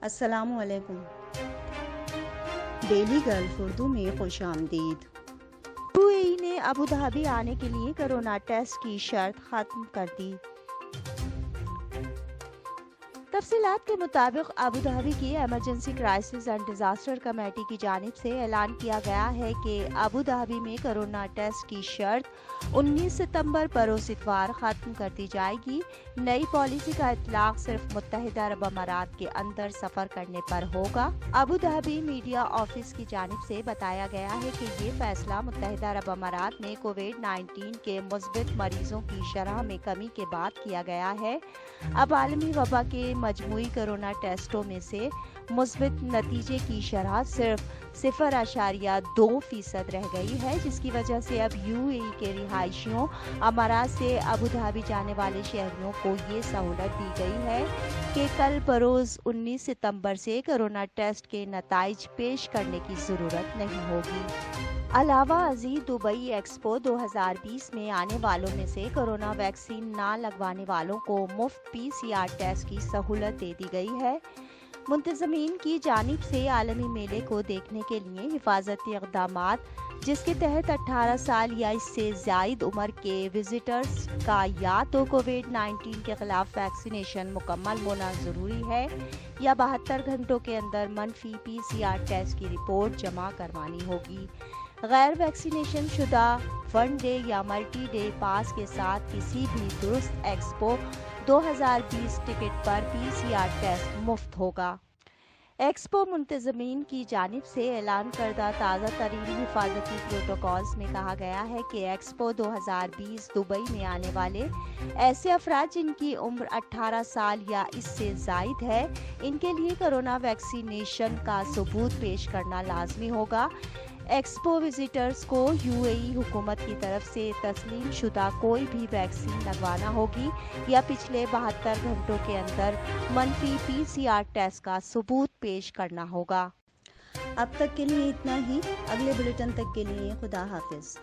السلام علیکم۔ Daily golf Urdu میں خوش آمدید۔ UAE نے ابوظہبی آنے کے لیے کورونا ٹیسٹ کی شرط ختم کر دی۔ تفصیلات کے مطابق ابوظہبی کی emergency crisis and disaster committee کی جانب سے اعلان کیا گیا ہے کہ ابوظہبی میں کورونا ٹیسٹ کی شرط 19 ستمبر بروز اتوار ختم کر دی جائے گی۔ نئی پالیسی کا اطلاق صرف متحدہ عرب امارات کے اندر سفر کرنے پر ہوگا۔ ابوظہبی میڈیا آفس کی جانب سے بتایا گیا ہے کہ یہ فیصلہ متحدہ عرب امارات میں کووڈ-19 کے مثبت مریضوں کی شرح میں کمی کے بعد کیا گیا ہے۔ اب عالمی وبا کے مجموعی کورونا ٹیسٹوں میں سے مثبت نتیجے کی شرح صرف 0.2% رہ گئی ہے، جس کی وجہ سے اب UAE کے رہائشیوں امارات سے ابوظہبی جانے والے شہریوں کو یہ سہولت دی گئی ہے کہ کل بروز 19 ستمبر سے کورونا ٹیسٹ کے نتائج پیش کرنے کی ضرورت نہیں ہوگی۔ علاوہ ازیں دبئی ایکسپو 2020 میں آنے والوں میں سے کورونا ویکسین نہ لگوانے والوں کو مفت PCR ٹیسٹ کی سہولت دے دی گئی ہے۔ منتظمین کی جانب سے عالمی میلے کو دیکھنے کے لیے حفاظتی اقدامات، جس کے تحت 18 سال یا اس سے زائد عمر کے وزٹرز کا یا تو کووڈ-19 کے خلاف ویکسینیشن مکمل ہونا ضروری ہے یا 72 گھنٹوں کے اندر منفی PCR ٹیسٹ کی رپورٹ جمع کروانی ہوگی۔ غیر ویکسینیشن شدہ 1 ڈے یا ملٹی ڈے پاس کے ساتھ کسی بھی درست ایکسپو 2020 ٹکٹ پر PCR ٹیسٹ مفت ہوگا۔ ایکسپو منتظمین کی جانب سے اعلان کردہ تازہ ترین حفاظتی پروٹوکولز میں کہا گیا ہے کہ ایکسپو 2020 دبئی میں آنے والے ایسے افراد جن کی عمر 18 سال یا اس سے زائد ہے، ان کے لیے کورونا ویکسینیشن کا ثبوت پیش کرنا لازمی ہوگا۔ ایکسپو وزٹرز کو UAE حکومت کی طرف سے تسلیم شدہ کوئی بھی ویکسین لگوانا ہوگی یا پچھلے 72 گھنٹوں کے اندر منفی PCR ٹیسٹ کا ثبوت پیش کرنا ہوگا۔ اب تک کے لیے اتنا ہی۔ اگلے بلیٹن تک کے لیے خدا حافظ۔